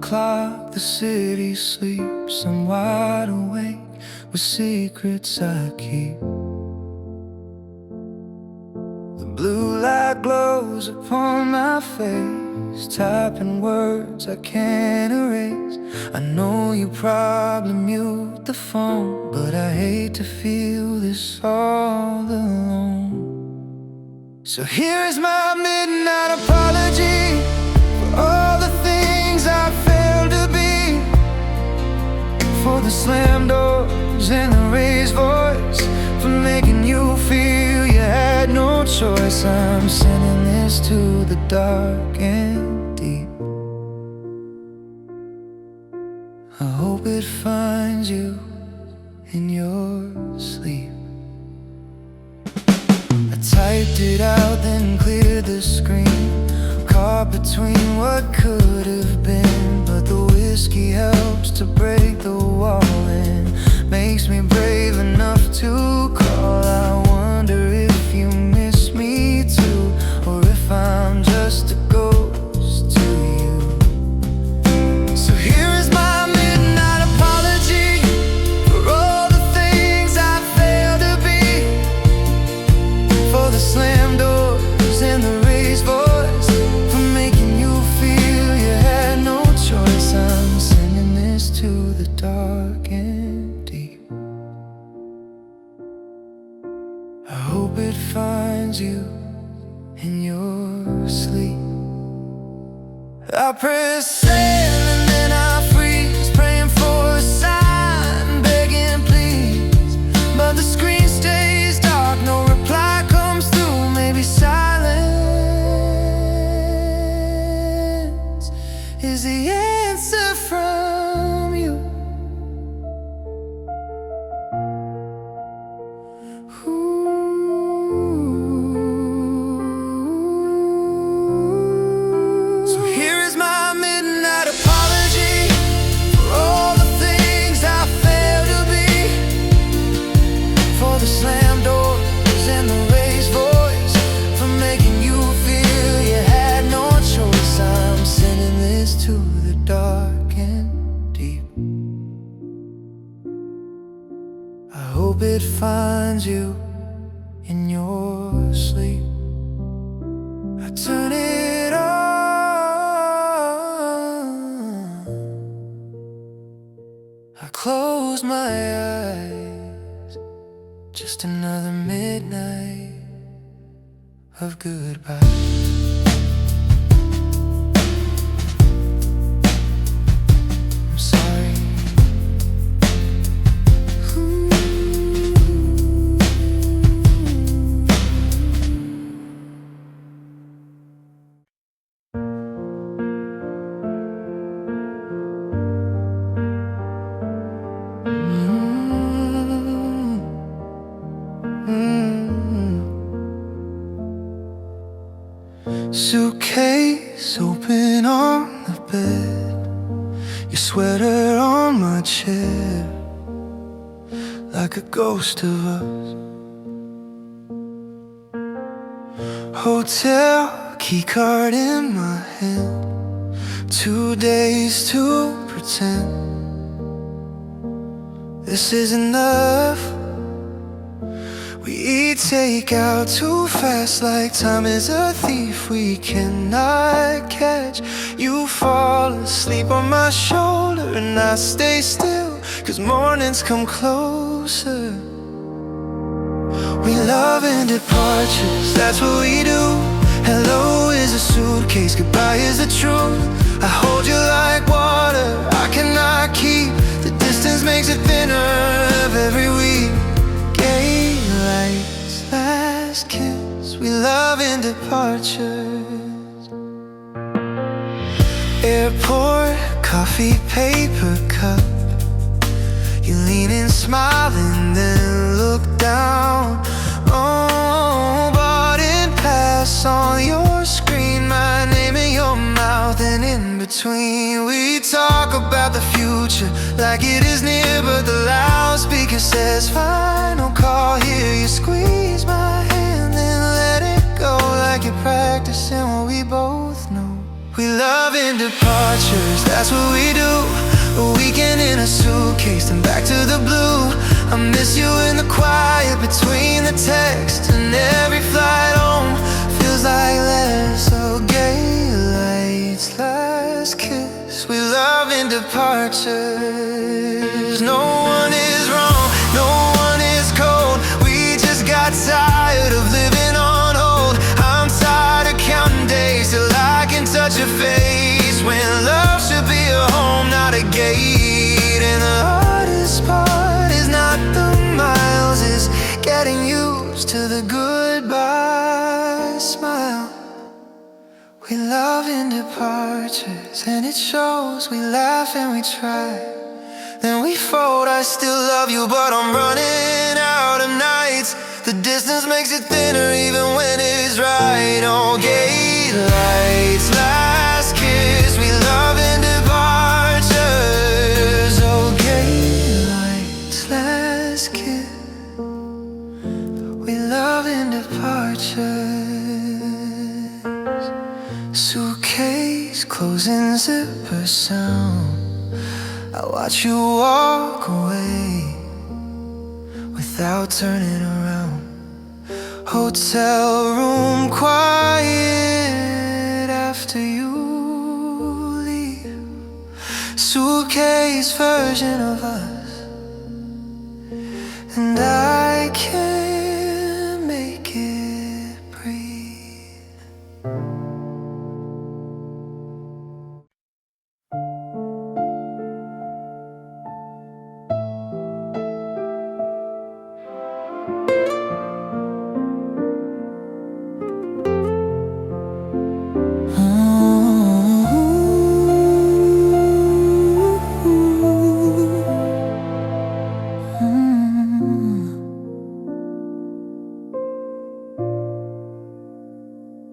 o'clock, the city sleeps. I'm wide awake with secrets I keep. The blue light glows upon my face, typing words I can't erase. I know you probably mute the phone, but I hate to feel this all alone. So here's my midnight apology for all the things I failed to be, for the slammed doors and the raised voice, for making you feel you had no choice. I'm sending this to the dark and deep. I hope it finds you in your sleep. I typed it out, then cleared the screen, caught between what could have been. But the whiskey helps to break the wall and makes me brave enough to call. I wonder if you miss me too, or if I'm just a ghost to you. So here is my midnight apology for all the things I failed to be, for the slammed doors and the raised voice, for making you feel you had no choice. I'm sending this to the dark and deep. I hope it finds you in your sleep. I press send and then I freeze, praying for a sign, begging please. But the screen stays dark, no reply comes through. Maybe silence is the answer from you. So here is my midnight apology for all the things I failed to be, for the slammed doors and the raised voice, for making you feel you had no choice. I'm sending this to the dark and deep. I hope it finds you in your sleep. I turn it on, I close my eyes, just another midnight of goodbye. I'm sorry. Suitcase open on the bed, your sweater on my chair, like a ghost of us. Hotel keycard in my hand, 2 days to pretend this is enough. We eat takeout too fast, like time is a thief we cannot catch. You fall asleep on my shoulder and I stay still, 'cause mornings come closer. We love in departures, that's what we do. Hello is a suitcase, goodbye is the truth. I hold you like water I cannot keep. The distance makes it thinner every week. Gay lights, last kiss, we love in departures. Airport, coffee, paper cup. You lean in smiling, then look down. Oh, boarding pass on your screen, my name in your mouth, and in between we talk about the future like it is near, but the loudspeaker says final call. Here you squeeze my hand, then let it go, like you're practicing what we both know. We love in departures, that's what we I miss you in the quiet between the texts, and every flight home feels like less. Oh, gay lights, last kiss, we love in departures. No one is wrong, no one is cold. We just got tired of living on hold. I'm tired of counting days till I can touch your face, when love should be a home, not a gate. And the hardest part is not the miles, it's getting used to the goodbye smile. We love in departures, and it shows. We laugh and we try, then we fold. I still love you, but I'm running out of nights. The distance makes it thinner even when it's right. Oh, gate lights, last kiss, we love in departures. Oh, gate lights, last kiss, we love in departures. Suitcase closing, zipper sound, I watch you walk away without turning around. Hotel room quiet after you leave. Suitcase version of us, and I can't make it breathe.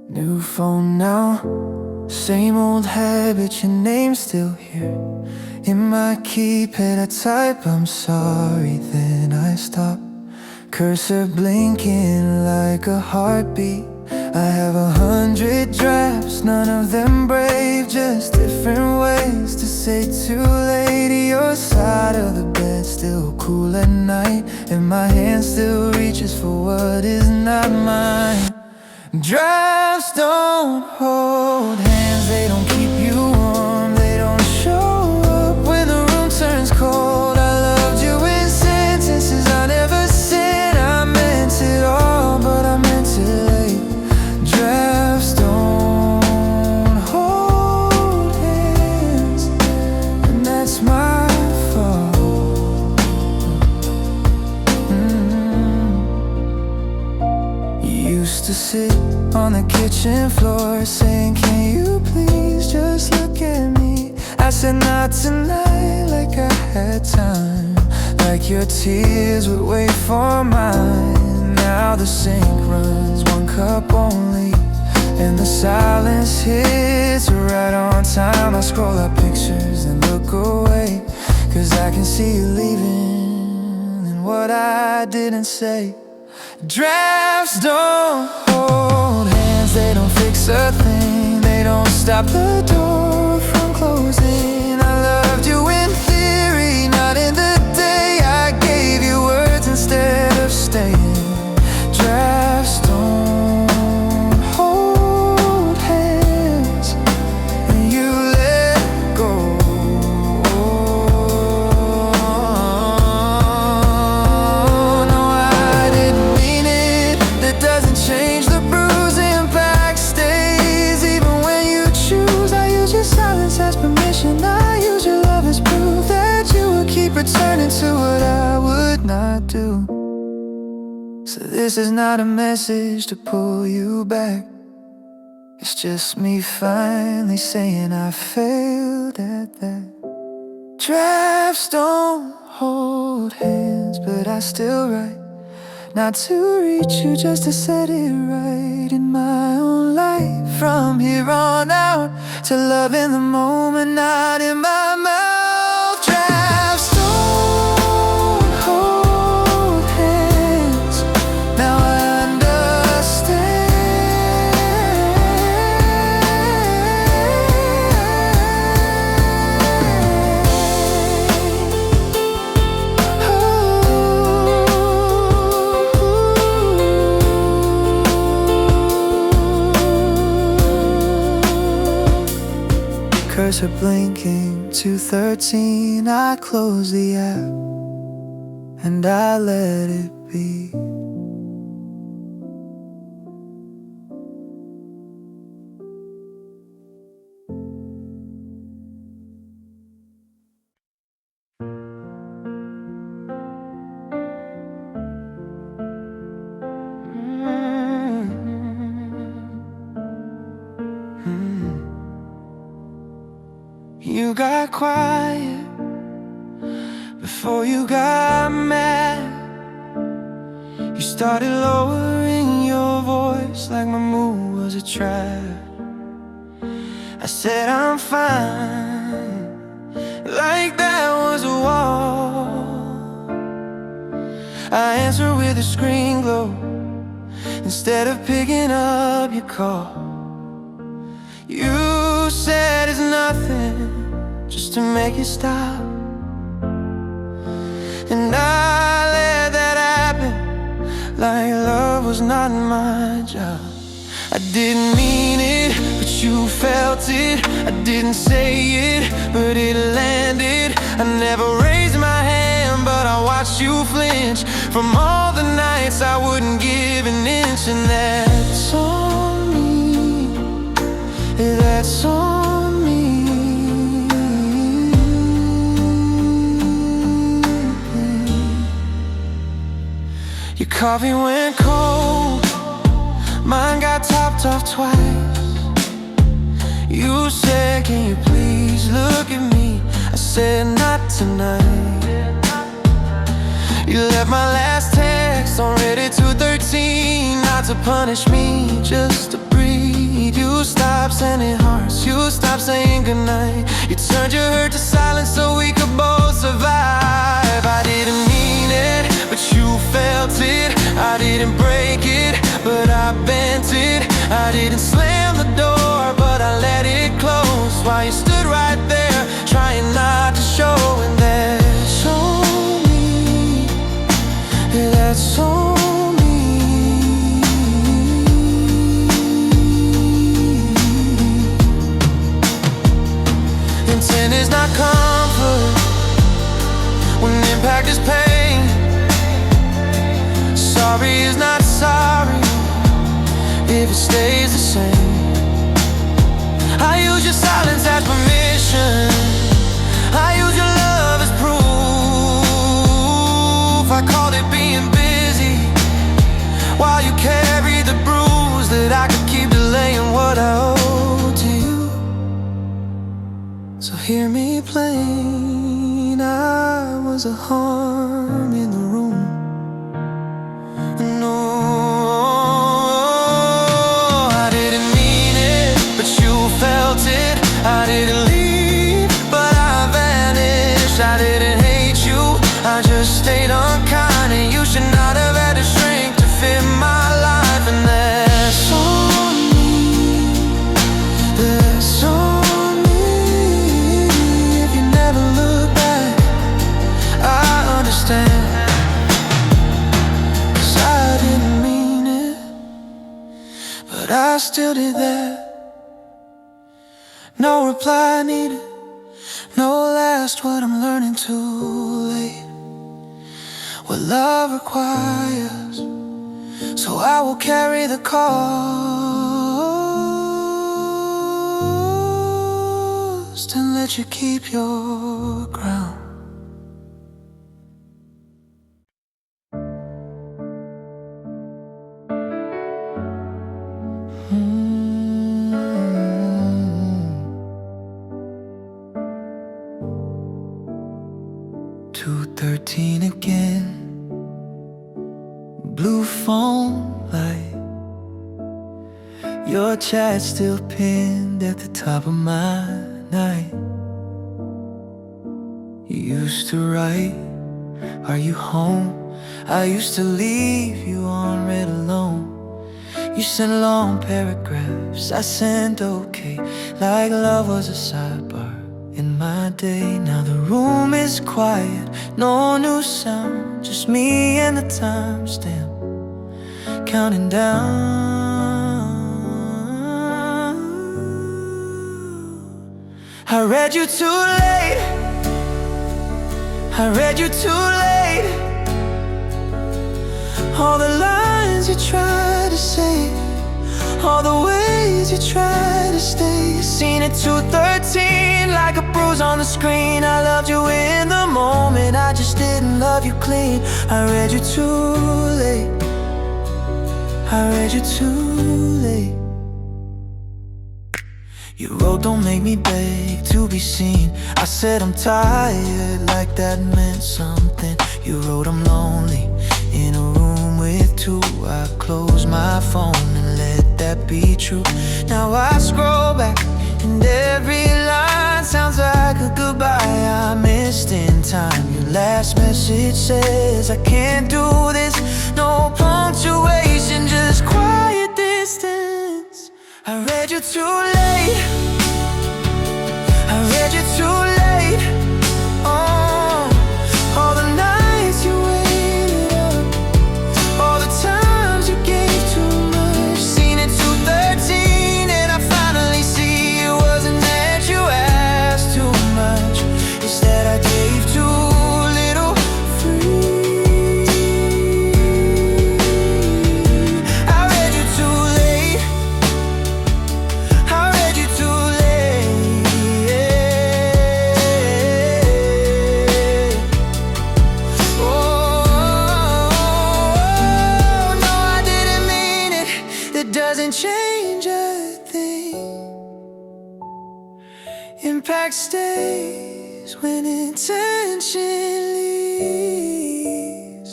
New phone now, same old habit, your name's still here. In my keypad I type I'm sorry, then I stop. Cursor blinking like a heartbeat. I have 100 drafts, none of them brave, just different ways to say too late. Your side of the bed still cool at night, and my hand still reaches for what is not mine. Drafts don't hold hands, they don't keep you warm, they don't show up when the room turns cold. I loved you in sentences I never said, I meant it all, but I meant it late. Drafts don't hold hands, and that's my fault. You used to sit on the kitchen floor saying, can you please just look at me? I said not tonight, like I had time, like your tears would wait for mine. Now the sink runs one cup only, and the silence hits right on time. I scroll up pictures and look away, cause I can see you leaving, and what I didn't say. Drafts don't hold hands, they don't fix a thing, they don't stop the door from closing. I loved you in theory, not in the day. I gave you words instead of staying. Drafts don't hold hands, and you let go. No, I didn't mean it, that doesn't change the bruising back stays. Even when you choose, I use your silence as permission. I use your love as proof that you would keep returning to what I would not do. So this is not a message to pull you back, it's just me finally saying I failed at that. Drafts don't hold hands, but I still write, not to reach you, just to set it right in my own life. From here on out, to love in the moment, not in my mouth. Drafts don't hold hands, now I understand. After blinking to 13, I closed the app and I let it be. You got quiet before you got mad. You started lowering your voice like my mood was a trap. I said I'm fine, like that was a wall. I answered with a screen glow instead of picking up your call. You said it's nothing, just to make it stop. And I let that happen, like love was not my job. I didn't mean it, but you felt it. I didn't say it, but it landed. I never raised my hand, but I watched you flinch. From all the nights I wouldn't give an inch. And that's on me, that's on me. Your coffee went cold, mine got topped off twice. You said, can you please look at me? I said, not tonight. You left my last text on ready to 13, not to punish me, just to breathe. You stopped sending hearts, you stopped saying goodnight. You turned your hurt to silence so we could both survive. I didn't mean it, but you felt it. I didn't break it, but I bent it. I didn't slam the door, but I let it close while you stood right there, trying not to show. And that's on me, that's on me. Intent is not comfort when impact is pain. Sorry is not sorry if it stays the same. I use your silence as permission, I use your love as proof. I called it being busy while you carry the bruise that I could keep delaying what I owe to you. So hear me plain, I was a harm in the room. No, I didn't mean it, but you felt it. I didn't leave, but I vanished. I didn't hate you, I just stayed unkind. And you should not have had the strength to fit my life. And that's on me, that's on me. If you never look back, I understand. But I still did that. No reply needed, no last word, I'm learning too late what love requires. So I will carry the cost and let you keep your ground. Again, blue phone light, your chat still pinned at the top of my night. You used to write, are you home? I used to leave you on read alone. You sent long paragraphs, I sent okay, like love was a sidebar in my day. Now the room is quiet, no new sound, just me and the timestamp counting down. I read you too late. I read you too late. All the lines you tried to say, all the ways you tried to stay. Seen it 2:13 like a bruise on the screen. I loved you in the moment, I just didn't love you clean. I read you too late. I read you too late. You wrote, don't make me beg to be seen. I said I'm tired, like that meant something. You wrote, I'm lonely in a room with two. I closed my phone and let that be true. Now I scroll back and every line sounds like a goodbye I missed in time. Your last message says I can't do this. No punctuation, just quiet distance. I read you too late. I read you too late. Oh, all the nights you waited up, all the times you gave too much. Seen it 2:13 and I finally see it wasn't that you asked too much. It's that I gave too little free. I read you too late. I read you too late. Oh, no, I didn't mean it. It doesn't change a thing. Impact stays when intention leaves.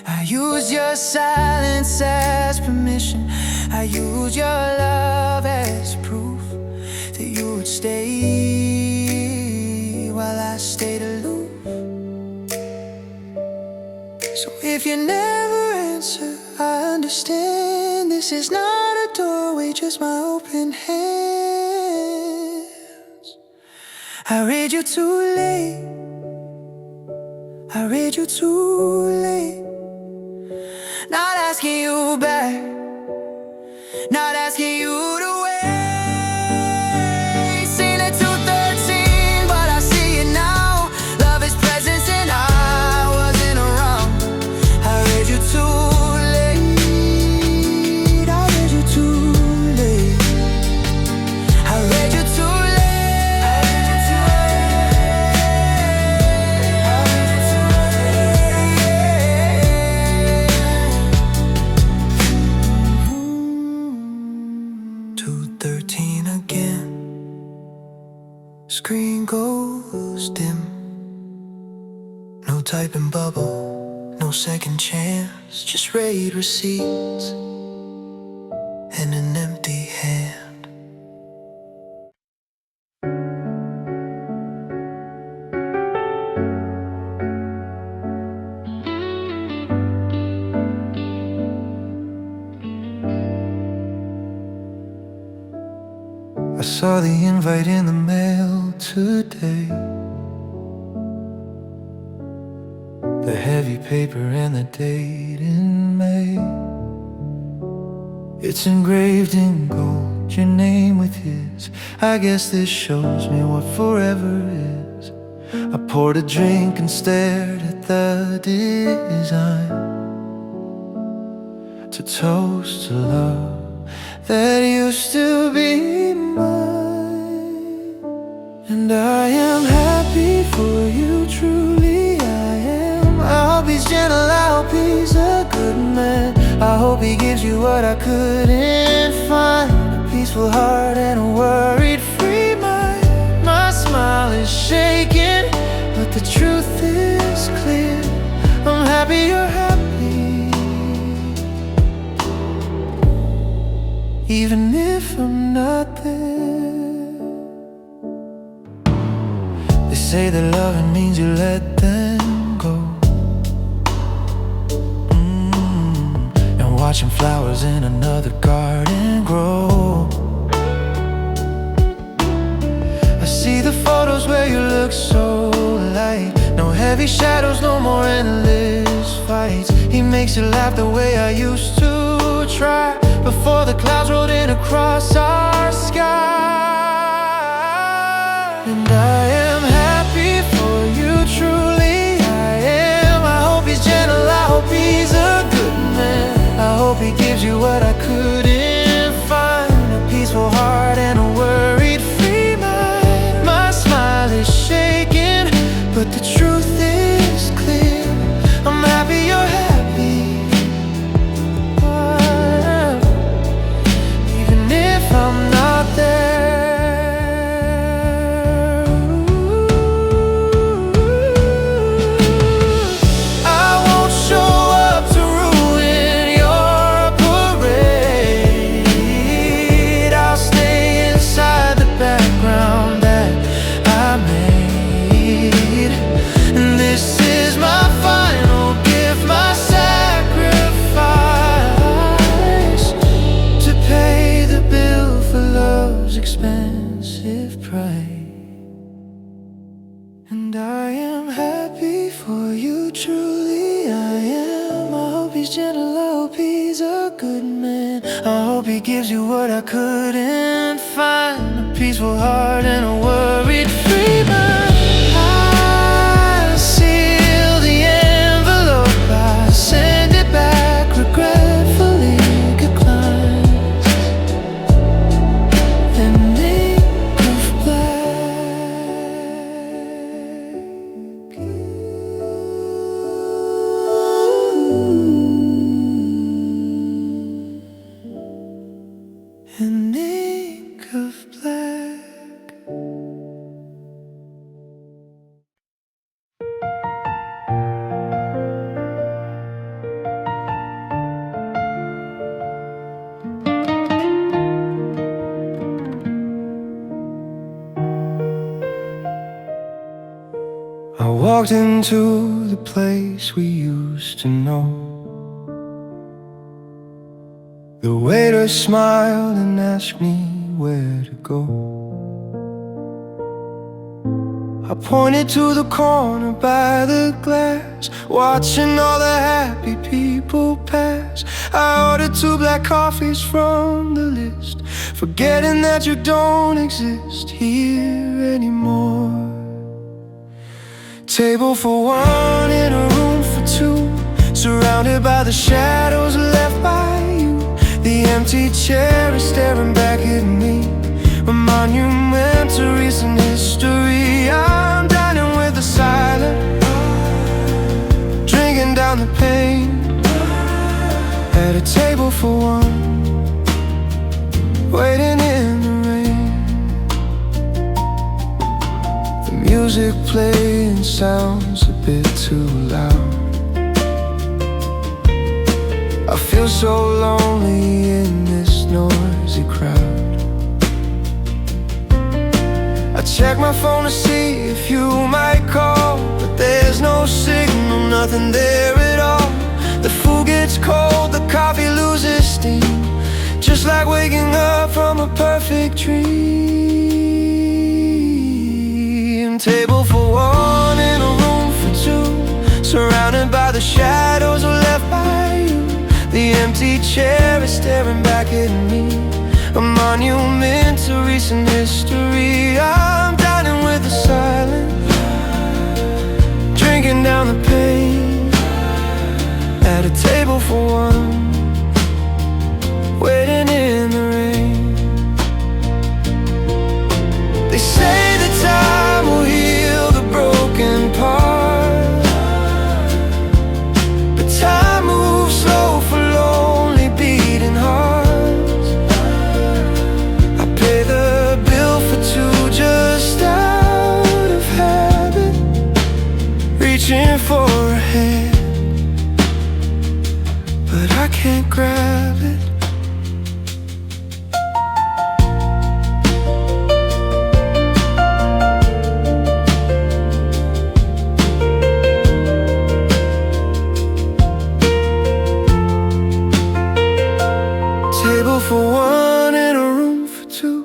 I use your silence as permission. I use your love as proof that you would stay while I stayed aloof. So if you never answer, I understand. This is not a doorway, just my open hands. I read you too late. I read you too late. Not asking you back, not asking you to wait. Seen it 2:13, but I see it now. Love is presence and I wasn't around. I read you too late. I read you too late. I read you too late. I read you too late. 2:13 again. Screen goes dim. No typing bubble, no second chance. Just raid receipts and an empty hand. I saw the invite in the mail today. The heavy paper and the date in May. It's engraved in gold, your name with his. I guess this shows me what forever is. I poured a drink and stared at the design, to toast to love that used to be mine. And I am happy for you, truly I am. I hope he's gentle, I hope he's a good man. I hope he gives you what I couldn't find, a peaceful heart and a worried-free mind. My smile is shaking, but the truth is clear. I'm happy you're happy, even if I'm not there. They say that loving means you let them go. And watching flowers in another garden grow. I see the photos where you look so light. No heavy shadows, no more endless fights. He makes you laugh the way I used to try, before the clouds rolled in across our sky. And I am happy for you, truly I am. I hope he's gentle, I hope he's a good man. I hope he gives you what I couldn't find, a peaceful heart and a worried free mind. My smile is shaking, but the truth is clear. I'm happy you're happy, even if I'm not there. Expensive price. And I am happy for you, truly I am. I hope he's gentle, I hope he's a good man. I hope he gives you what I couldn't find, a peaceful heart and a worried free mind. I seal the envelope, I send it back regretfully. An ink of black. I walked into the place we used to know. The waiter smiled and asked me where to go. I pointed to the corner by the glass, watching all the happy people pass. I ordered 2 black coffees from the list, forgetting that you don't exist here anymore. Table for 1 in a room for 2, surrounded by the shadows left by you. The empty chair is staring back at me, a monument to recent history. I'm dining with the silent, drinking down the pain, at a table for 1, waiting in the rain. The music playing sounds a bit too loud. I feel so lonely in this noisy crowd. I check my phone to see if you might call, but there's no signal, nothing there at all. The food gets cold, the coffee loses steam, just like waking up from a perfect dream. Table for 1 in a room for 2, surrounded by the shadows left by you. The empty chair is staring back at me, a monument to recent history. I'm dining with the silence, drinking down the pain, at a table for 1, waiting in the rain. They say that time will heal the broken part, but time moves slow for lonely beating hearts. I pay the bill for 2 just out of habit, reaching for a hand, but I can't grab it. Table for 1 in a room for 2,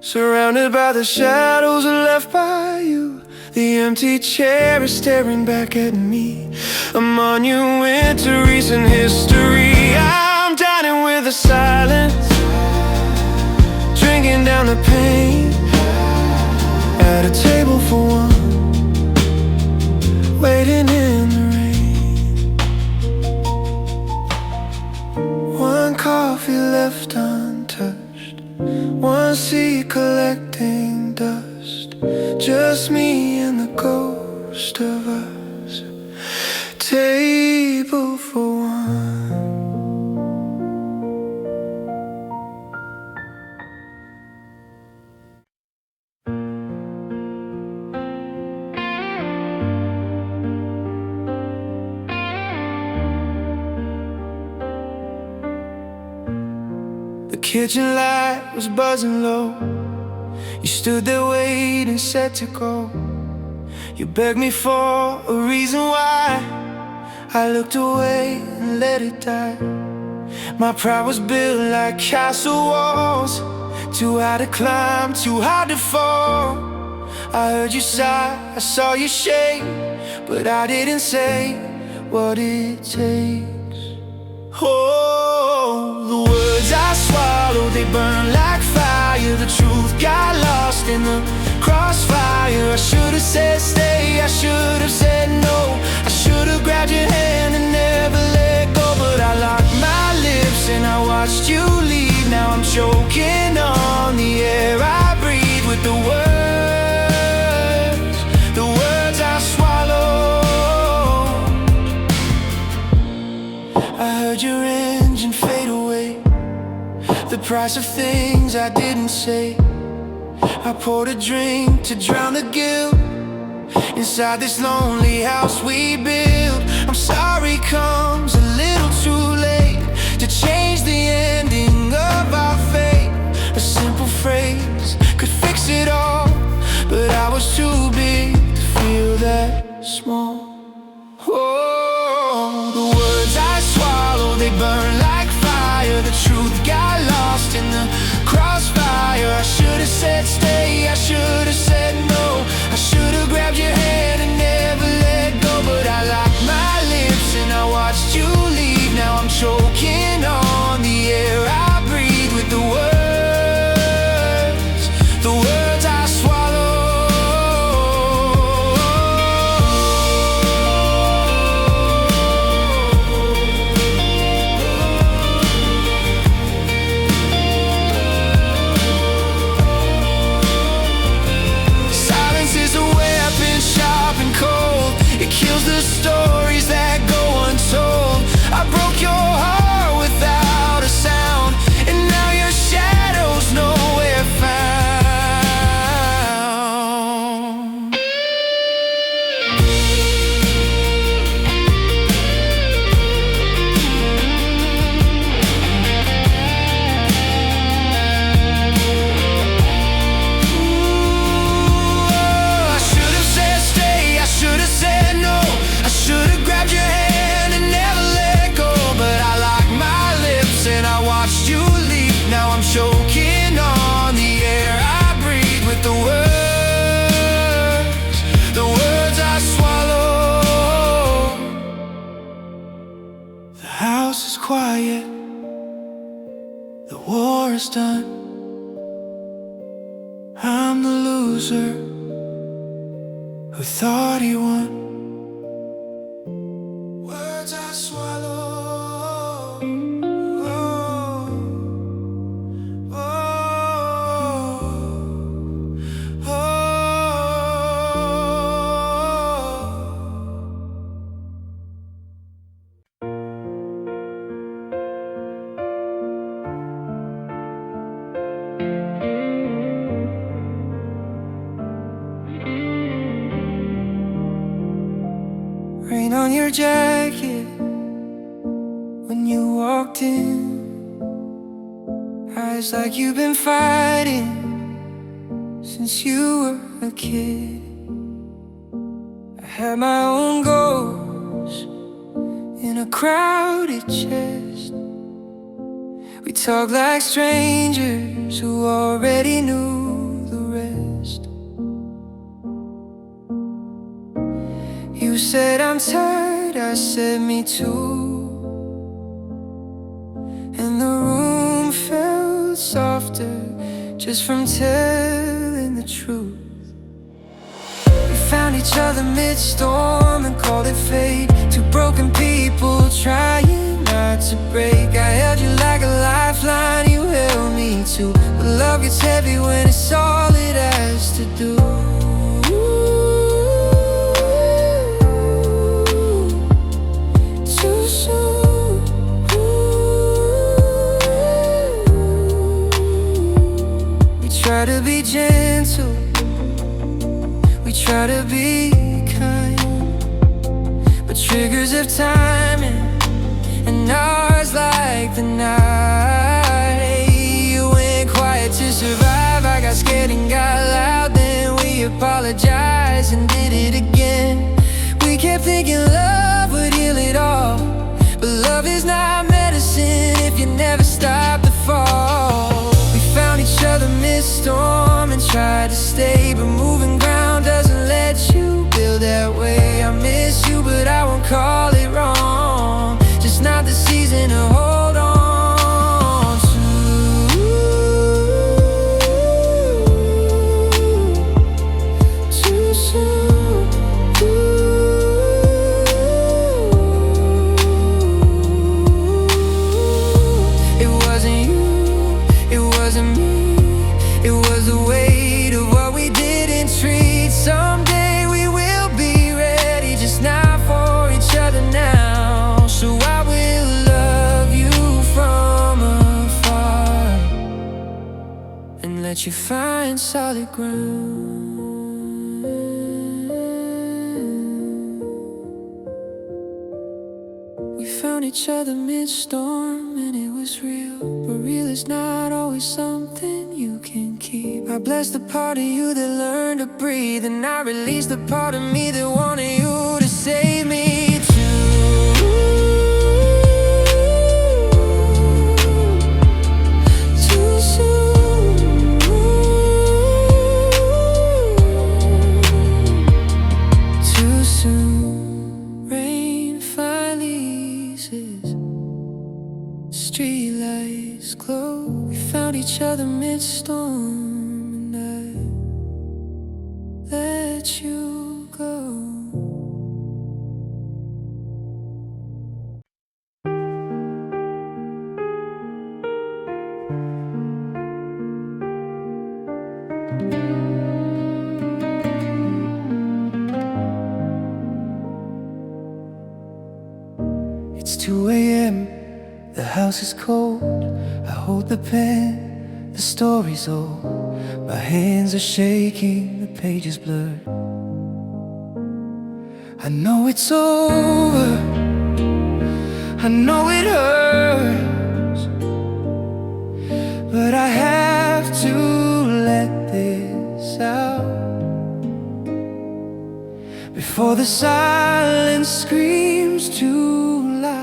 surrounded by the shadows left by you. The empty chair is staring back at me, a monument to recent history. I'm dining with the silence, drinking down the pain, at a table for one, waiting in the rain. One coffee left untouched, one seat collecting dust. Just me and the ghost of us. Table for one. The kitchen light was buzzing low. You stood there waiting, set to go. You begged me for a reason why. I looked away and let it die. My pride was built like castle walls, too high to climb, too hard to fall. I heard you sigh, I saw you shake, but I didn't say what it takes. Oh, the words I swallowed, they burn like fire. The truth got lost in the crossfire. I should have said stay, I should have said no. I should have grabbed your hand and never let go. But I locked my lips and I watched you leave. Now I'm choking on the air I breathe with the words I swallowed. I heard your engine fade away, the price of things I didn't say. I poured a drink to drown the guilt inside this lonely house we built. I'm sorry comes a little too late to change the ending of our fate. A simple phrase could fix it all, but I was too big to feel that small. Oh, the words I swallowed, they burn like fire. The truth got lost in the crossfire. I should have said stay, I should have said no. I should have grabbed your hand and never let go. But I locked my lips and I watched you leave. Now I'm choking on the air I breathe with the words I swallow. It kills the stories that go untold. I broke your heart without a sound, and now your shadow's nowhere found. I should have said stay, I should have said no. I should have grabbed your hand and never let go. But I locked my lips and I watched you leave. Now I'm choking on the air I breathe with the words I swallow. The house is quiet, the war is done. I'm the loser who thought he won. Words I swallow. Oh, oh, oh, oh. Rain on your jacket when you walked in. Eyes like you've been fighting since you were a kid. I had my own goals in a crowded chest. We talked like strangers who already knew the rest. You said I'm tired, I said me too. And the room felt softer just from telling the truth. each other mid-storm and called it fate. Two broken people trying not to break. I held you like a lifeline, you held me too. But love gets heavy when it's all it has to do. Too soon. We try to be gentle, we try to be kind, but triggers of timing and ours like the night. You went quiet to survive, I got scared and got loud. Then we apologized and did it again. We kept thinking love would heal it all, but love is not medicine if you never stop the fall. We found each other mid-storm and tried to stay, but moving ground doesn't let you build that way. I miss you, but I won't call it wrong. Just not the season to hold on to. Too soon. It wasn't you, it wasn't me, it was the weight of what we didn't treat. Someday we will be ready, just not for each other now. So I will love you from afar and let you find solid ground. We found each other mid-storm and it was real, but real is not always something you can keep. I bless the part of you that learned to breathe, and I release the part of me that wanted you to save me too. Too soon. Too soon. Rain finally eases, streetlights glow. We found each other mid-storm and I let you go. It's 2 a.m., the house is cold. I hold the pen, the story's old. My hands are shaking, the page is blurred. I know it's over, I know it hurts, but I have to let this out before the silence screams too loud.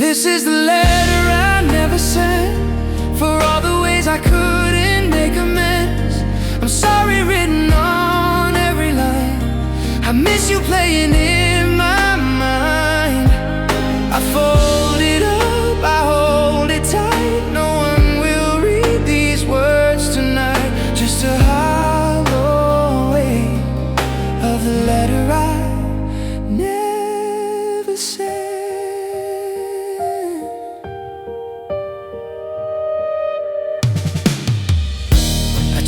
This is the letter I never sent, for all the ways I couldn't make amends. I'm sorry written on every line. I miss you playing in my mind. I fold it up, I hold it tight. No one will read these words tonight. Just a hollow weight of the letter I never sent.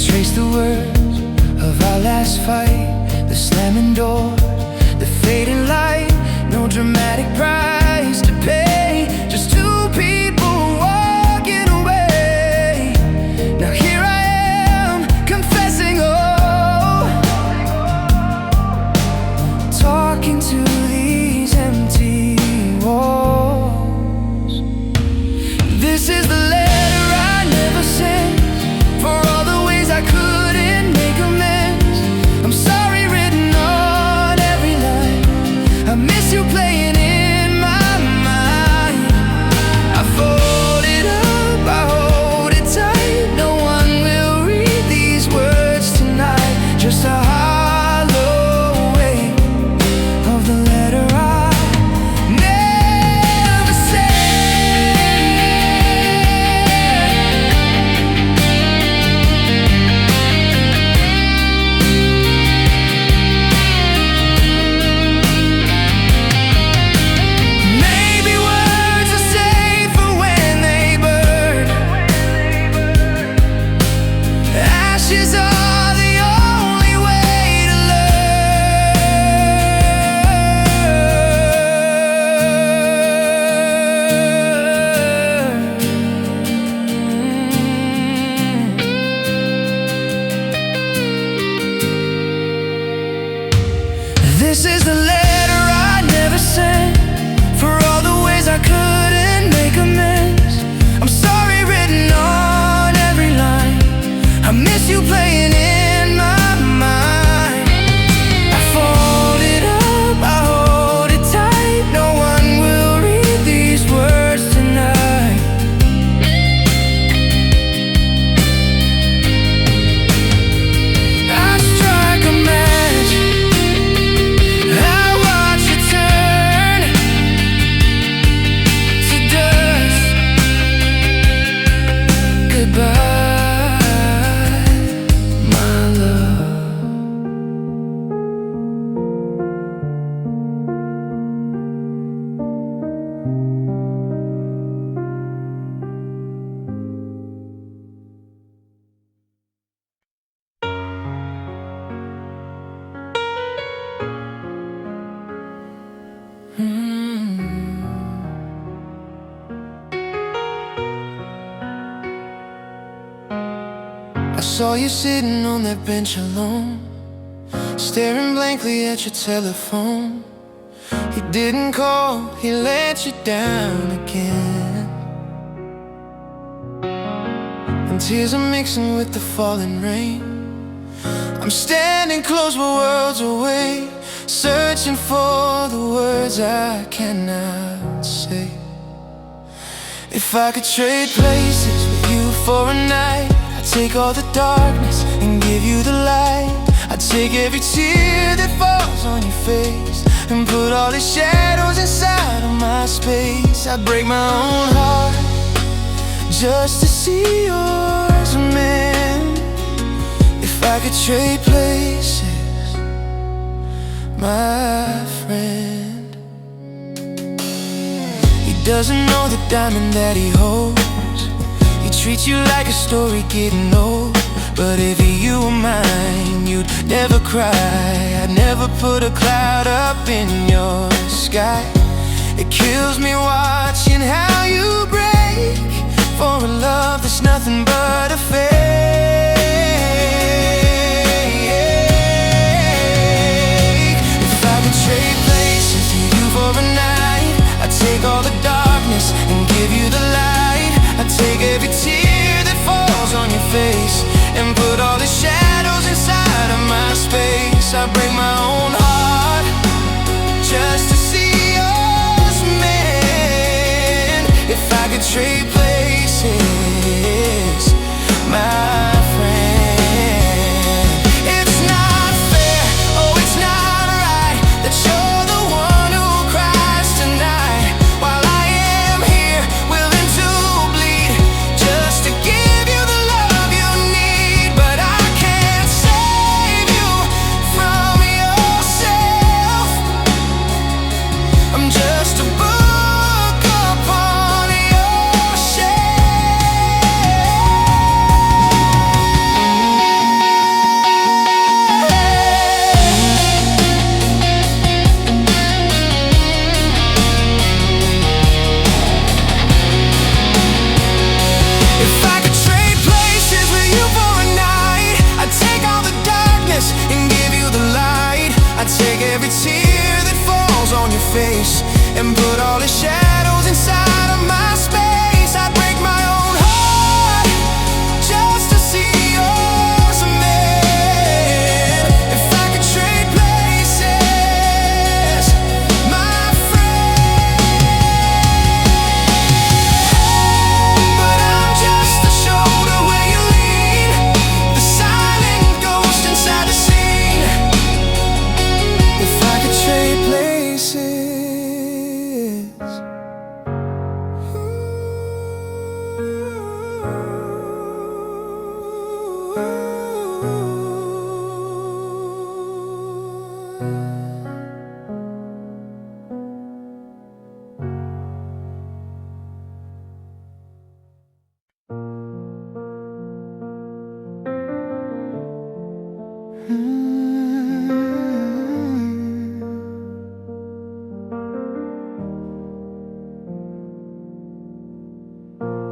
Trace the words of our last fight, the slamming door, the fading light. No dramatic price to pay, just two people walking away. Now here I am, confessing, oh, talking to these empty walls. This is the letter I never sent, for all the ways I couldn't make amends. I'm sorry written on This is the letter I never sent, for all the ways I couldn't make amends. I'm sorry written on every line. I miss you playing in my mind. I fold it up, I hold it tight. No one will read these words tonight. I strike a match, I watch it turn to dust. Goodbye, my love. I saw you sitting on that bench alone, staring blankly at your telephone. He didn't call, he let you down again. And tears are mixing with the falling rain. I'm standing close but worlds away, searching for the words I cannot say. If I could trade places with you for a night, I'd take all the darkness and give you the light. I'd take every tear that falls on your face and put all the shadows inside of my space. I'd break my own heart just to see yours, man. If I could trade places, my friend. He doesn't know the diamond that he holds. He treats you like a story getting old. But if you were mine, you'd never cry. I'd never put a cloud up in your sky. It kills me watching how you break for a love that's nothing but a fake. If I could trade places with you for a night, I'd take all the darkness and give you the light. I'd take every tear that falls on your face and put all the shadows inside of my space. I break my own heart just to see yours, man. If I could trade places, my friend. It's not fair, oh it's not right, that you're the one who cries tonight, while I am here willing to bleed just to give you the love you need. But I can't save you from yourself. I'm just a book upon your shelf. If I could trade places with you for a night, I'd take all the darkness and give you the light. I'd take every tear that falls on your face and put all the shadows inside of my space. I'd break my own heart just to see yours, man. If I could trade places, my friend. But I'm just the shoulder where you lean, the silent ghost inside the scene. If I could trade places.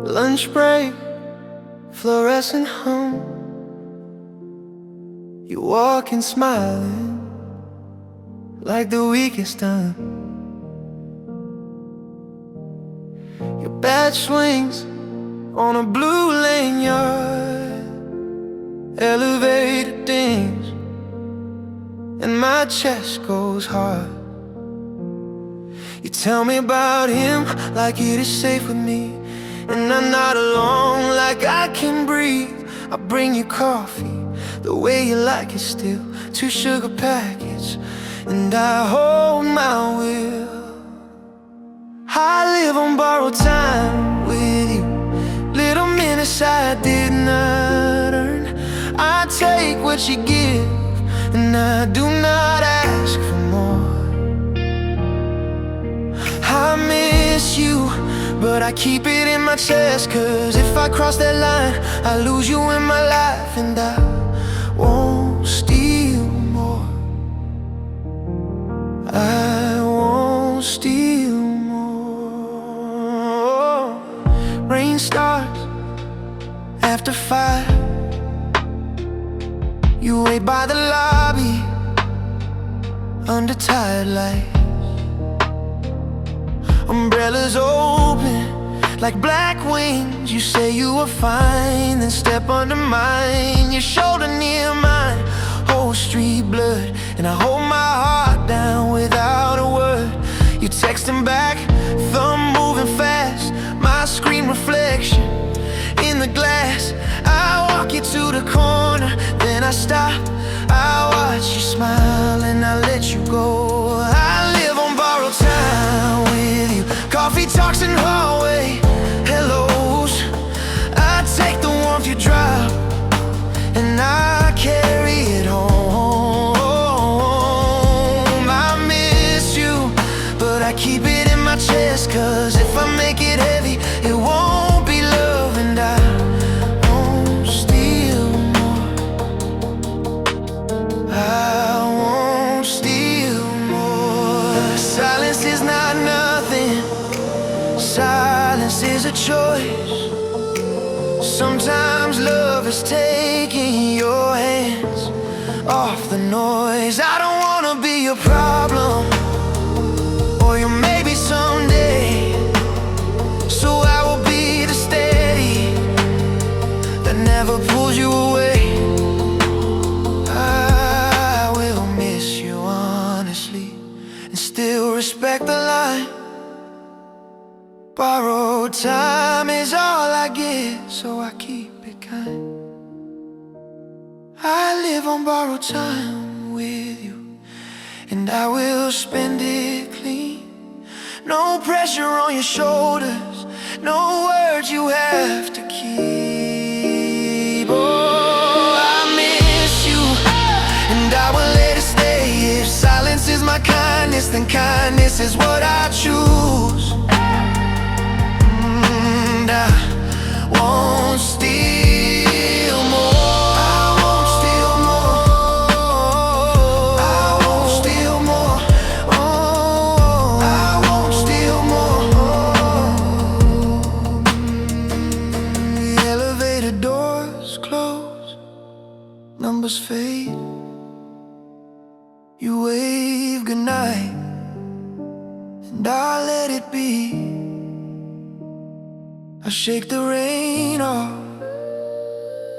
Lunch break, fluorescent home. You walking smiling, like the weakest done. Your bat swings on a blue lanyard, elevator dings, and my chest goes hard. You tell me about him like it is safe with me, and I'm not alone, like I can breathe. I bring you coffee the way you like it still, 2 sugar packets, and I hold my will. I live on borrowed time with you, little minutes I did not earn. I take what you give, and I do not ask for more. I miss you, but I keep it in my chest, 'cause if I cross that line, I lose you in my life, and I won't steal more. I won't steal more. Rain starts after 5. You wait by the lobby under tired lights. Umbrellas open like black wings. You say you were fine, then step under mine. Your shoulder near mine, whole street blood, and I hold my heart down without a word. You texting back, thumb moving fast, my screen reflection in the glass. I walk you to the corner, then I stop. I watch you smile and I let you go. I live on borrowed time with you, coffee talks in hallway hellos. I take the warmth you drop and I carry it home. I miss you, but I keep it in my chest, 'cause if I make it heavy, it won't be love, and I won't steal more. I won't steal more. Silence is not nothing, silence is a choice. Sometimes love is taking your hands off the noise. I don't wanna be your problem, or you maybe someday. So I will be the steady that never pulls you away. I will miss you honestly, and still respect the line. Borrowed time is all I get, so I keep it kind. I live on borrowed time with you, and I will spend it clean. No pressure on your shoulders, no words you have to keep. Oh, I miss you, and I will let it stay. If silence is my kindness, then kindness is what I choose. I won't steal more. I won't steal more. I won't steal more. Oh, I won't steal more. The elevator doors close, numbers fade. You wave goodnight, and I let it be. I shake the rain off,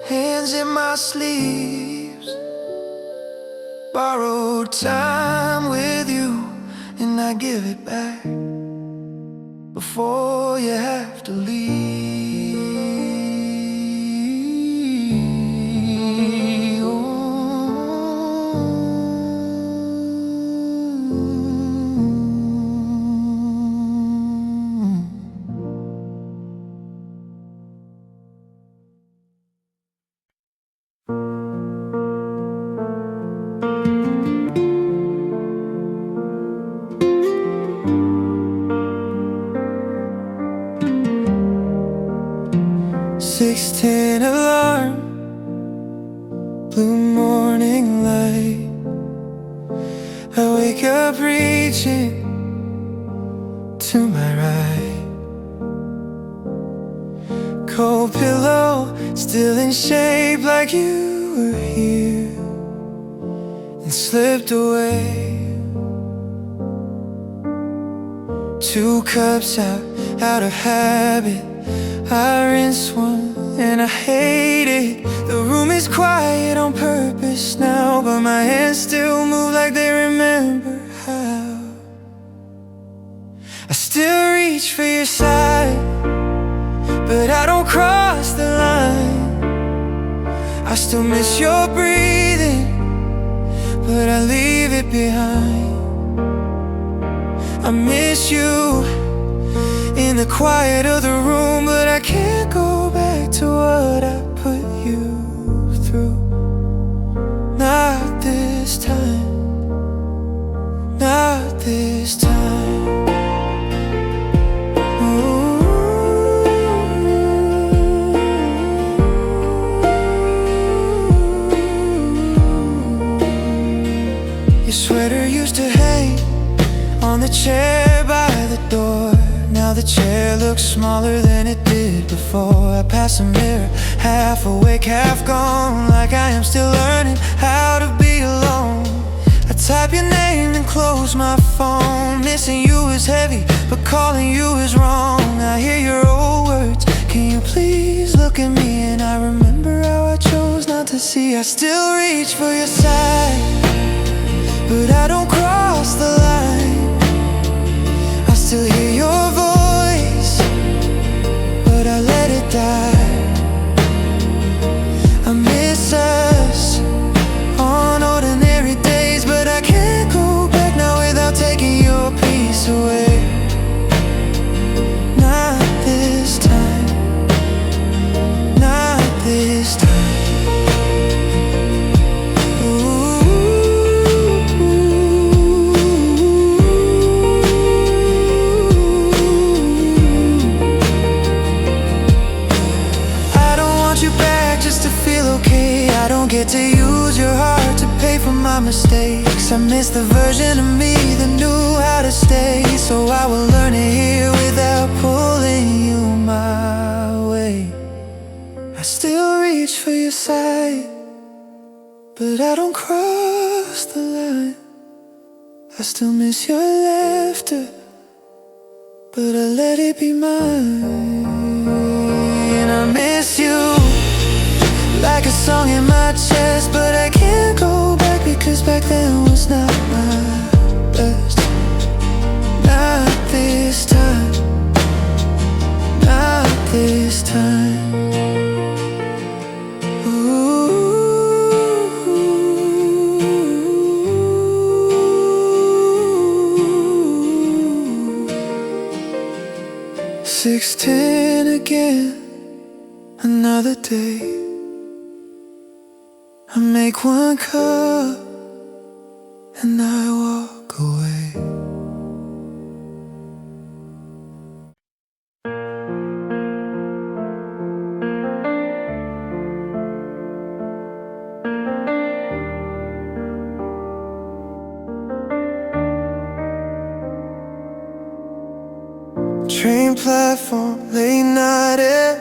hands in my sleeves. Borrowed time with you, and I give it back before you have to leave. Alarm, blue morning light. I wake up reaching to my right. Cold pillow, still in shape like you were here and slipped away. 2 cups out of habit. I rinse one and I hate it. The room is quiet on purpose now, but my hands still move like they remember how. I still reach for your side, but I don't cross the line. I still miss your breathing, but I leave it behind. I miss you in the quiet of the room, but I can't go back to what I put you through. Not this time, not this time. Ooh. Your sweater used to hang on the chair by the door. Now the chair looks smaller than it did before. I pass a mirror, half awake, half gone, like I am still learning how to be alone. I type your name and close my phone. Missing you is heavy, but calling you is wrong. I hear your old words, can you please look at me? And I remember how I chose not to see. I still reach for your side, but I don't cross the line. I still hear your voice, but I let it die. I miss us on ordinary days, but I can't go back now without taking your peace away. Not this time, not this time. Get to use your heart to pay for my mistakes. I miss the version of me that knew how to stay. So I will learn it here without pulling you my way. I still reach for your side, but I don't cross the line. I still miss your laughter, but I let it be mine. I miss you like a song in my chest, but I can't go back because back then was not my best. Not this time, not this time. Ooh. 6:10 again, another day. I make 1 cup and I walk away. Train platform, late night air,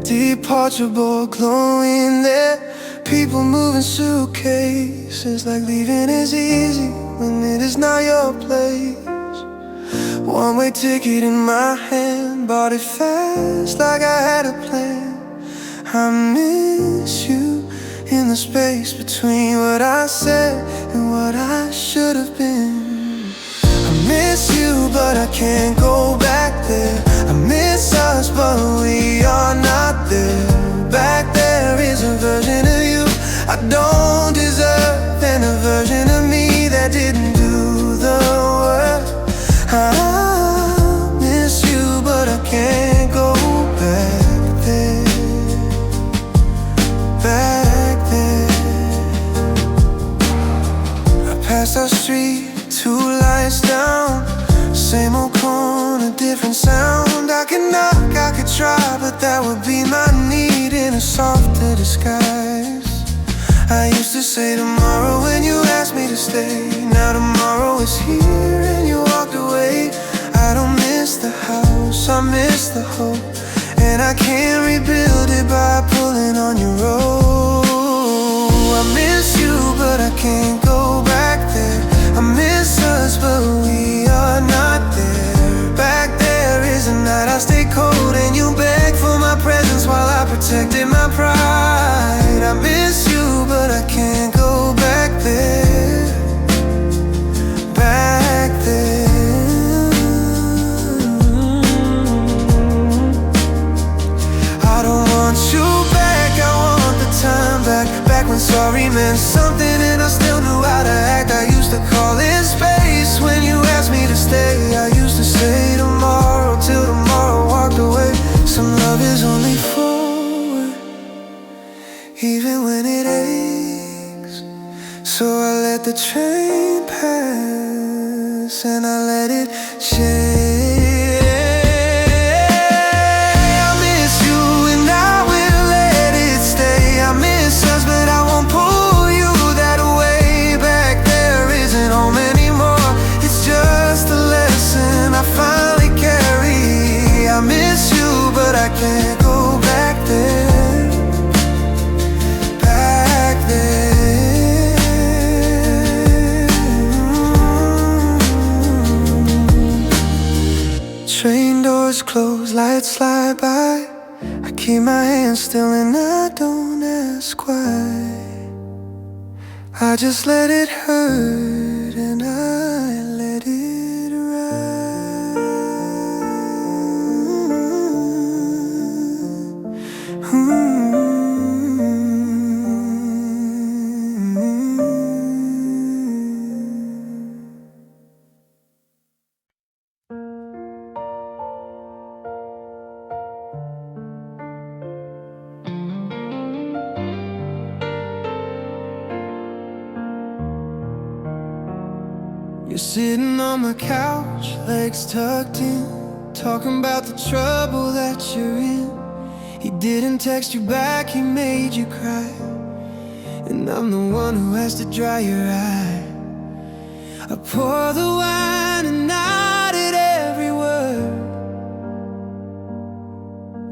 departure board glowing there. People moving suitcases like leaving is easy when it is not your place. One-way ticket in my hand, bought it fast like I had a plan. I miss you in the space between what I said and what I should have been. I miss you, but I can't go back there. I miss us, but we are not there. Back there is a version of you I don't deserve, and a version of me that didn't do the work. I miss you, but I can't go back there. Back there. I passed our street, 2 lights down, same old corner, different sound. I could knock, I could try, but that would be my need in a softer disguise. I used to say tomorrow when you asked me to stay. Now tomorrow is here and you walked away. I don't miss the house, I miss the hope, and I can't rebuild it by pulling on your rope. I miss you, but I can't go back there. I miss us, but we are not there. used to call it space when you asked me to stay. I used to say tomorrow till tomorrow walked away. Some love is only forward, even when it aches. So I let the train pass and I let it shake. I miss you and I will let it stay. I miss us but I won't pull you that way. Back there isn't home anymore. It's just a lesson I finally carry. I miss you but I can't go back there. Back there. Train doors close, lights slide by. I keep my hands still and I don't ask why. I just let it hurt and I let it ride. You're sitting on my couch, legs tucked in, talking about the trouble that you're in. He didn't text you back, he made you cry, and I'm the one who has to dry your eye. I pour the wine and nodded every word,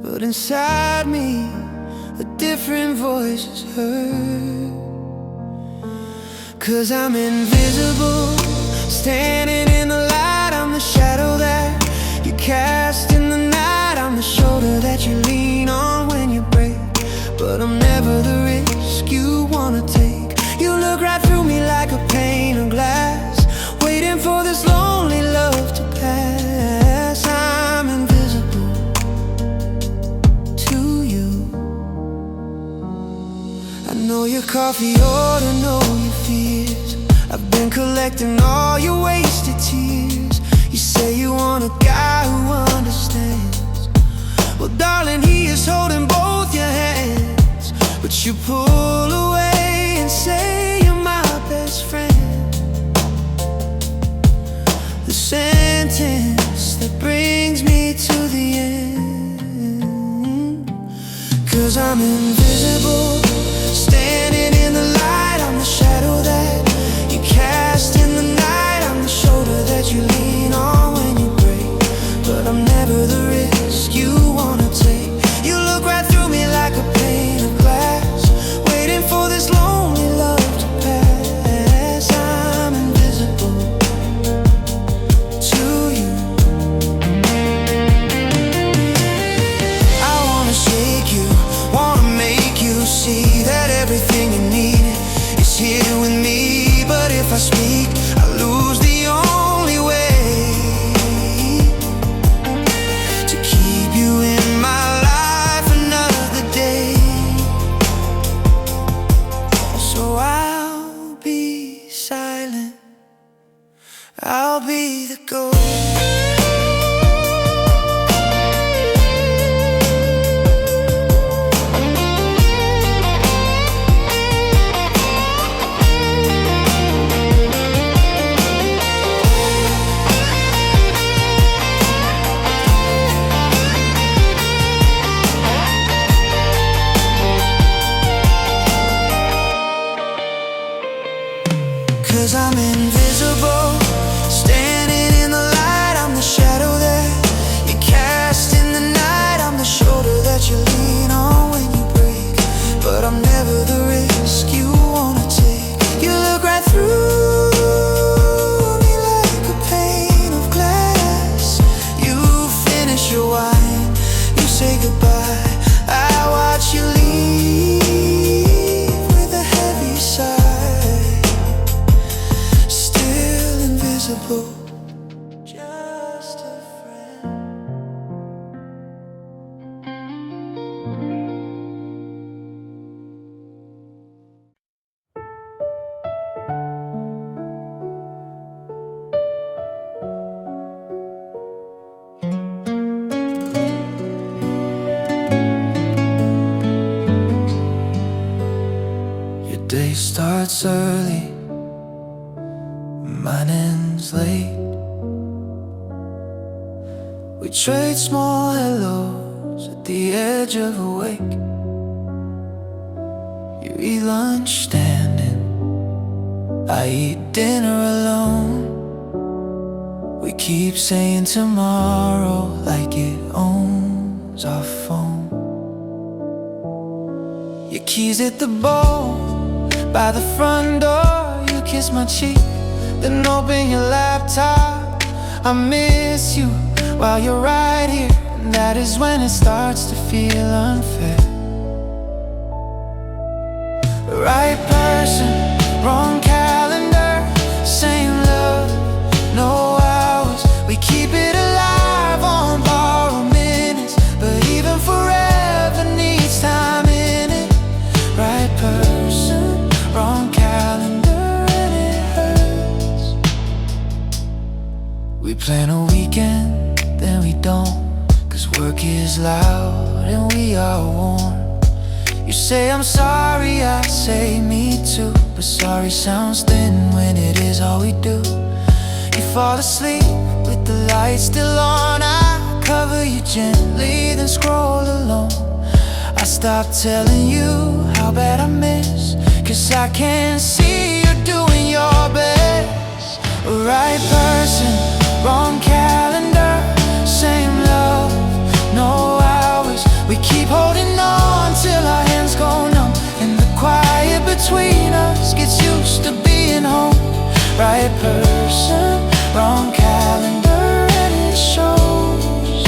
but inside me a different voice is heard. 'Cause I'm invisible, standing in the light. I'm the shadow that you cast in the night. I'm the shoulder that you lean on when you break, but I'm never the risk you wanna take. You look right through me like a pane of glass, waiting for this lonely love to pass. I'm invisible to you. I know your coffee order, know your fears. I've been collecting all your wasted tears. You say you want a guy who understands. Well, darling, he is holding both your hands, but you pull away and say you're my best friend. The sentence that brings me to the end. 'Cause I'm invisible, standing in the light. I'm the shadow that you cast in the night. I'm the shoulder that you lean on when you break, but I'm never the risk you wanna take. You look right through me like a pane of glass, waiting for this lonely love to pass. I'm invisible to you. I wanna shake you, wanna make you see that everything you need is here with me. But if I speak, I lose the only way to keep you in my life another day. So I'll be silent, I'll be the ghost. I'm invisible, standing in the light. I'm the shadow that you cast in the night. I'm the shoulder that you lean on when you break, but I'm never the risk you wanna take. You look right through me like a pane of glass. You finish your wine, you say goodbye. I watch you leave with a heavy sigh. Still invisible, just a friend. mine ends late. We trade small hellos at the edge of a wake. You eat lunch standing, I eat dinner alone. We keep saying tomorrow like it owns our phone. Your keys hit the bowl by the front door. You kiss my cheek, then open your laptop. I miss you while you're right here, and that is when it starts to feel unfair. Right person, wrong calendar, same love, no hours. We keep it alive on borrowed minutes, but even forever needs time in it. Right person, wrong calendar, and it hurts. We plan a weekend, then we don't, 'cause work is loud and we are worn. You say I'm sorry, I say me too, but sorry sounds thin when it is all we do. You fall asleep with the lights still on. I cover you gently, then scroll alone. I stop telling you how bad I miss, 'cause I can see you're doing your best. Right person, wrong calendar, same love, no hours. We keep holding on till our hands go numb, and the quiet between us gets used to being home. Right person, wrong calendar, and it shows.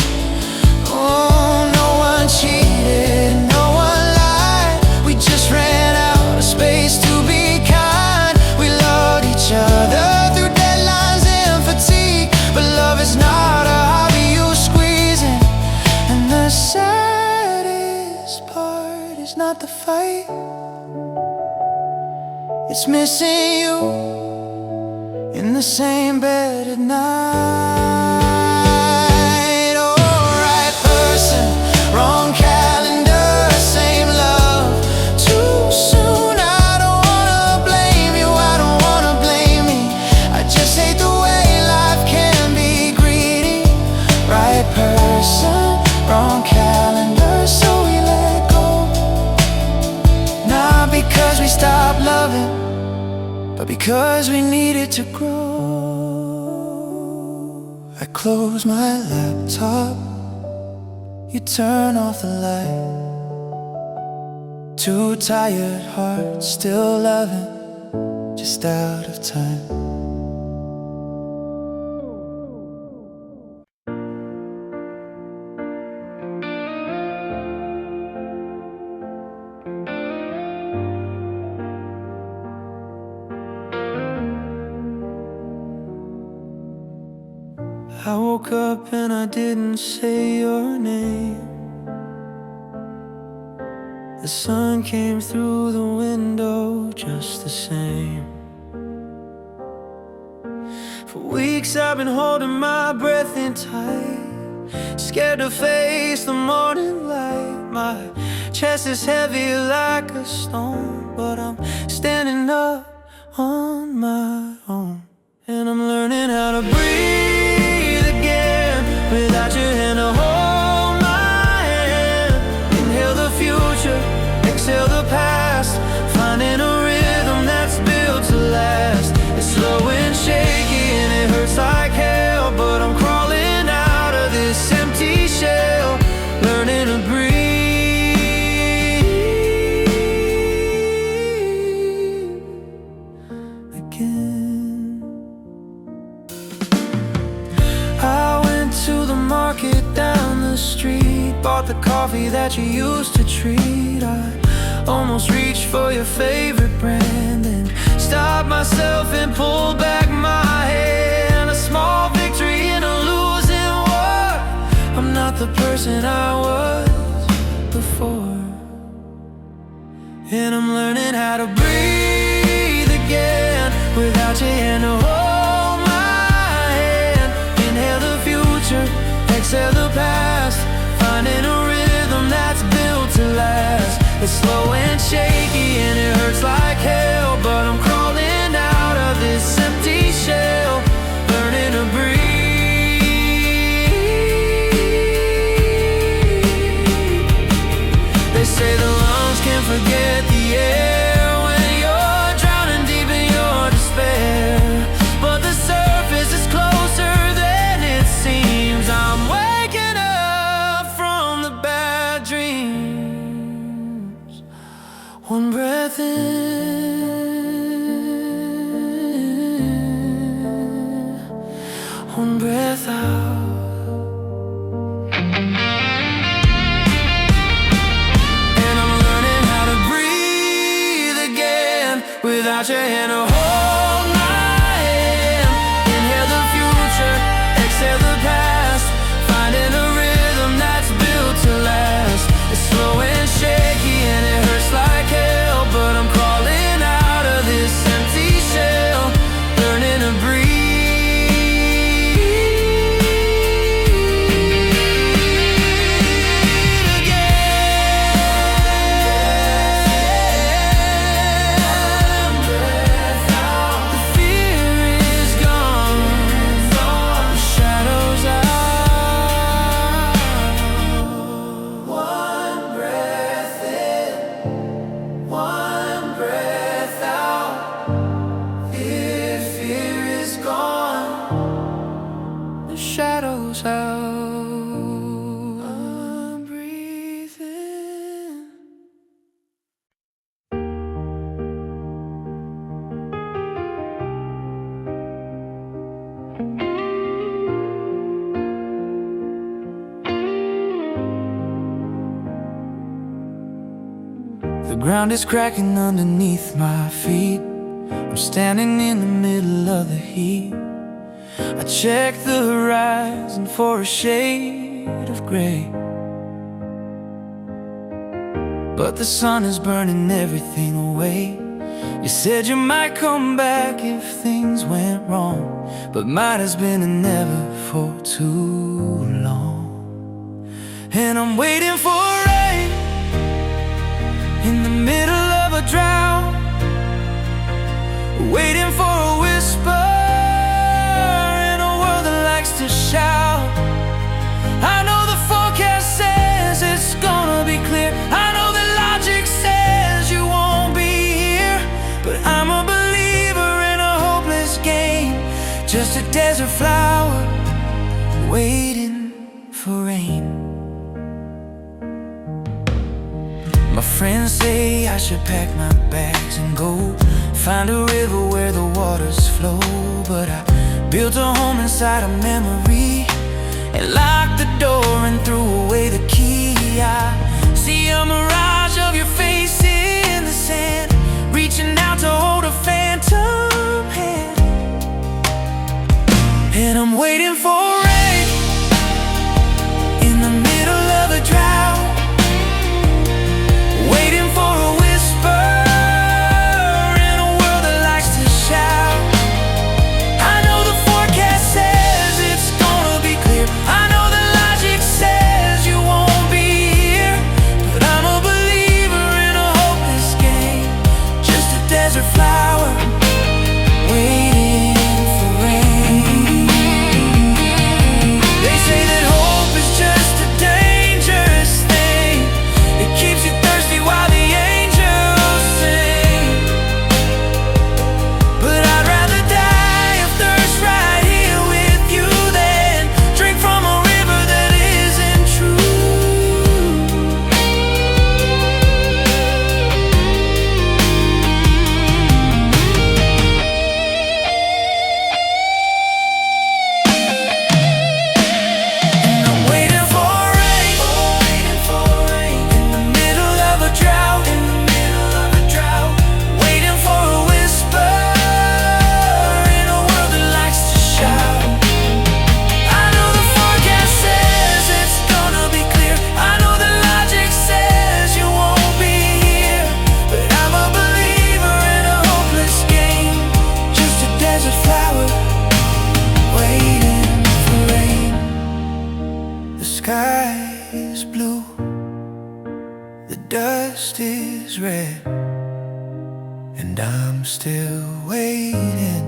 Oh, no one cheated, no one lied. We just ran out of space to be kind. We loved each other through deadlines and fatigue, but love is not a hobby you squeeze in. And the saddest part is not the fight, it's missing you in the same bed at night. Oh, right person, wrong calendar, same love, too soon. I don't wanna blame you, I don't wanna blame me. I just hate the way life can be greedy. Right person, wrong calendar, so we let go. Not because we stopped loving, but because we needed to grow. I close my laptop, you turn off the light. Two tired hearts still loving, just out of time. I woke up and I didn't say your name. The sun came through the window just the same. For weeks I've been holding my breath in tight, scared to face the morning light. My chest is heavy like a stone, but I'm standing up on my own. And I'm learning how to breathe again without your hand to hold my hand. Inhale the future, exhale the past, finding a rhythm that's built to last. It's slow and shaky and it hurts like hell, but I'm crawling out of this empty shell, learning to breathe again. I went to the market down the street, bought the coffee that you used to treat. I almost reached for your favorite brand and stopped myself and pulled back my hand. A small victory in a losing war. I'm not the person I was before, and I'm learning how to breathe again without your hand to hold my hand. Inhale the future, exhale the past, finding a rhythm that's built to last. It's slow and shaky and it hurts like hell, but I'm crawling out of this empty shell. one breath out. And I'm learning how to breathe again without your hand to hold my hand. Inhale the future, exhale the past, finding a rhythm that's built to last. It's slow and shaky and it hurts like hell, but I'm crawling out of this empty shell, learning to breathe shadows out. I'm breathing. The ground is cracking underneath my feet. I'm standing in the middle of the heat. I check the horizon for a shade of gray, but the sun is burning everything away. You said you might come back if things went wrong, but might has been a never for too long. And I'm waiting for rain in the middle of a drought, waiting for a whisper to shout. I know the forecast says it's gonna be clear. I know that logic says you won't be here, but I'm a believer in a hopeless game, just a desert flower waiting for rain. My friends say I should pack my bags and go find a river where the waters flow, but I built a home inside a memory and locked the door and threw away the key. I see a mirage of your face in the sand, reaching out to hold a phantom hand. And I'm waiting for rain in the middle of a drought, waiting for a whisper in a world that likes to shout. I know the logic says you won't be here, but I'm a believer in a hopeless game, just a desert flower waiting for rain. They say that hope is just a dangerous thing. It keeps you thirsty while the angels sing, but I'd rather die of thirst right here with you than drink from a river that isn't true. And I'm waiting for rain, in the middle of a drought, waiting for a whisper in a world that likes to shout. I know the forecast says it's gonna be clear. I know the logic says you won't be here, but I'm a believer in a hopeless game, just a desert flower waiting for rain. The sky is blue, the dust is red, and I'm still waiting,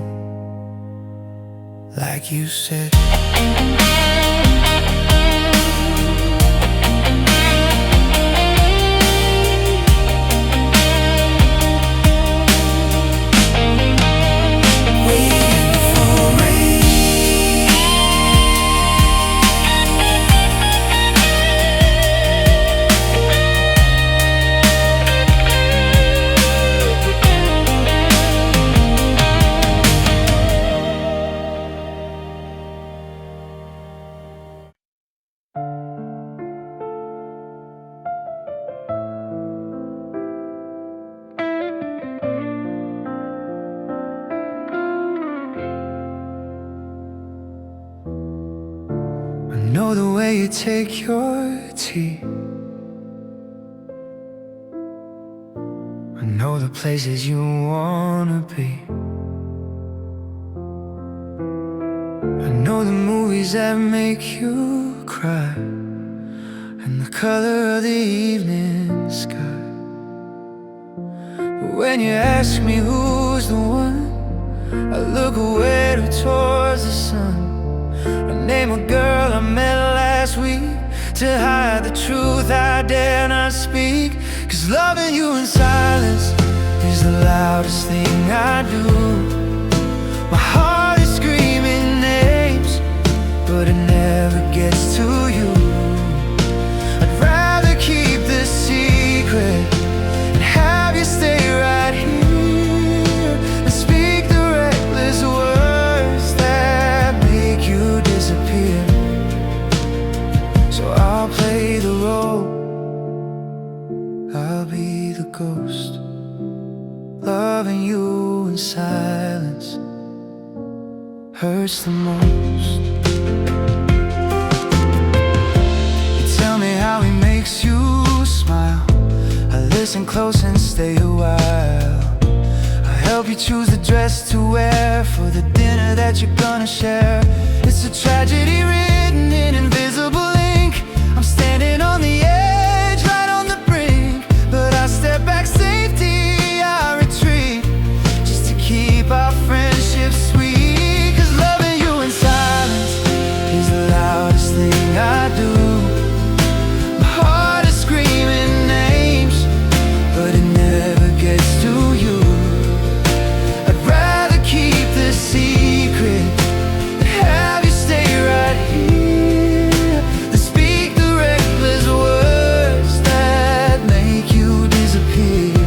like you said. Waiting for rain. know the way you take your tea. I know the places you wanna be. I know the movies that make you cry, and the color of the evening sky. But when you ask me who's the one, I look away towards the sun. I name a girl I met last week to hide the truth I dare not speak. 'Cause loving you in silence is the loudest thing I do. My heart is screaming names, but it never gets to you. I'd rather keep this secret and have you stay right here and speak the reckless words that make you disappear. So I'll play the role, I'll be the ghost, loving you in silence hurts the most. You tell me how he makes you smile, I listen close and stay a while. I help you choose the dress to wear for the dinner that you're gonna share. It's a tragedy written in invisible ink. I'm standing on the edge, right on the brink, but I step back safety, I retreat, just to keep our friendship sweet. 'Cause loving you in silence is the loudest thing I do. My heart is screaming names, but it never gets to you. I'd rather keep this secret than have you stay right here than speak the reckless words that make you disappear.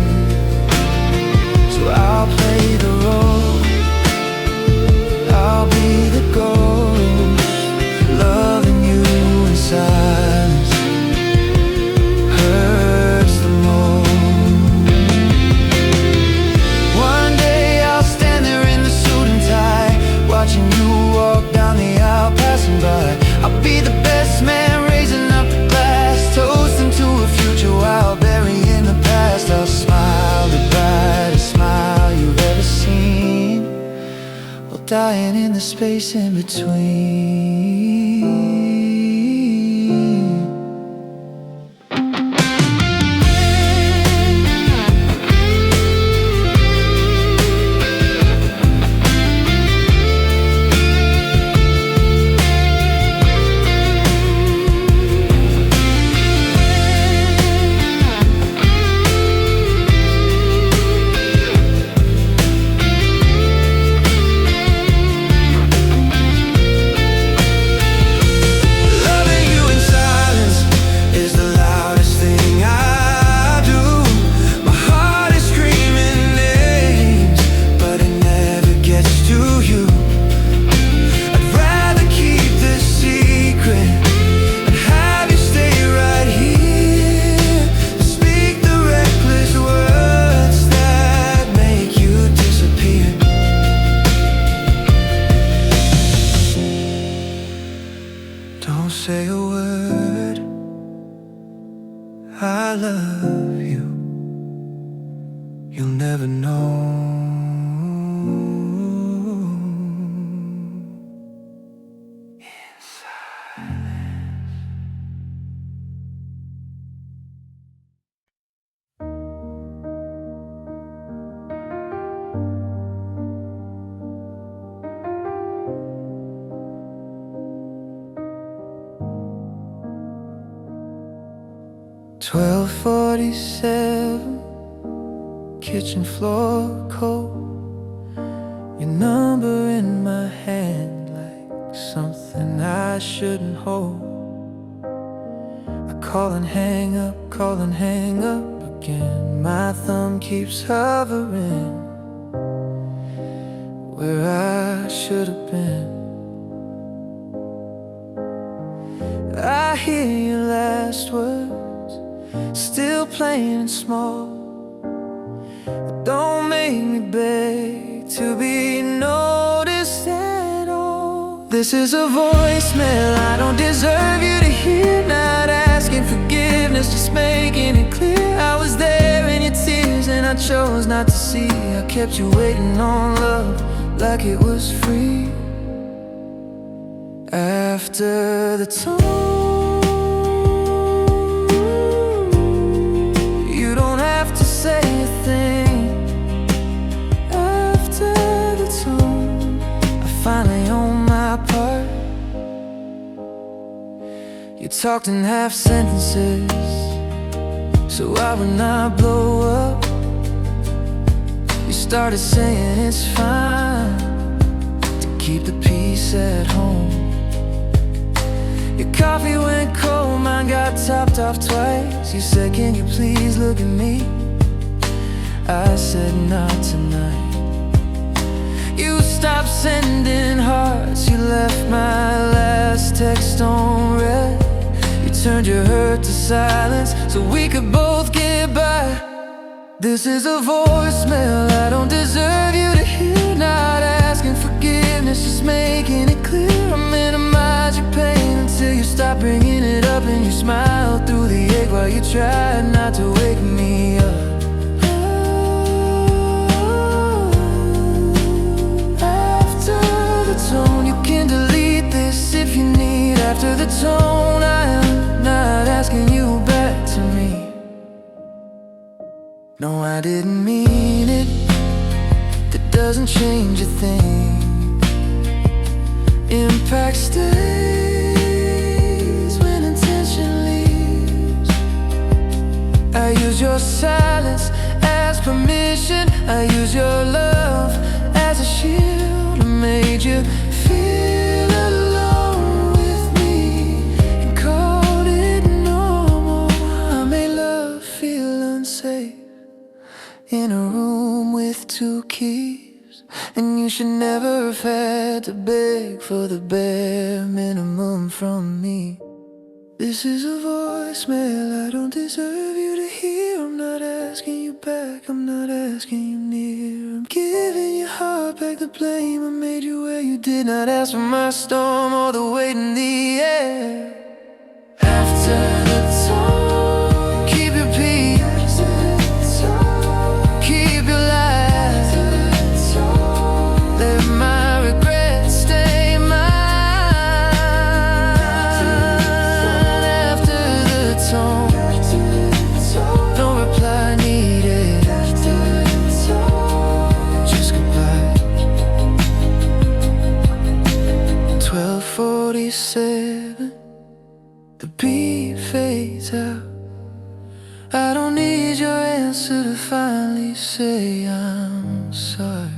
So I'll play the role, I'll be the ghost, loving you in silence hurts the most. One day I'll stand there in the suit and tie, watching you walk down the aisle, passing by. I'll be the best man raising up the glass, toasting to a future while burying the past. I'll smile the brightest smile you've ever seen, while dying in the space in between. 12:47, kitchen floor cold. Your number in my hand like something I shouldn't hold. I call and hang up, call and hang up again. My thumb keeps hovering where I should have been. I hear your last words, still playing small. But don't make me beg to be noticed at all. This is a voicemail I don't deserve you to hear. Not asking forgiveness, just making it clear. I was there in your tears and I chose not to see. I kept you waiting on love like it was free. After the tone, you don't have to say a thing. After the tone, I finally own my part. You talked in half sentences, so I would not blow up. You started saying it's fine to keep the peace at home. Your coffee went cold, mine got topped off twice. You said, can you please look at me? I said, not tonight. You stopped sending hearts, you left my last text on red. You turned your hurt to silence so we could both get by. This is a voicemail I don't deserve you to hear. Not asking forgiveness, just making it clear. I minimize your pain until you stop bringing it up, and you smile through the ache while you tried not to wake me up. After the tone, you can delete this if you need. After the tone, I am not asking you back to me. No, I didn't mean it. That doesn't change a thing. Impact stays when intention leaves. I use your silence as permission. I use your love as a shield. I made you feel alone with me and called it normal. I made love feel unsafe in a room with two keys, and you should never have had to beg for the bare minimum from me. This is a voicemail I don't deserve you to hear. I'm not asking you back, I'm not asking you near. I'm giving your heart back the blame. I made you where you did not ask for my storm or the weight in the air. After the tone, keep your peace. Keep your lies. Let my regrets stay mine. After the tone, no reply needed. Just goodbye. 12:47, the beat fades out. I don't need your answer to finally say I'm sorry.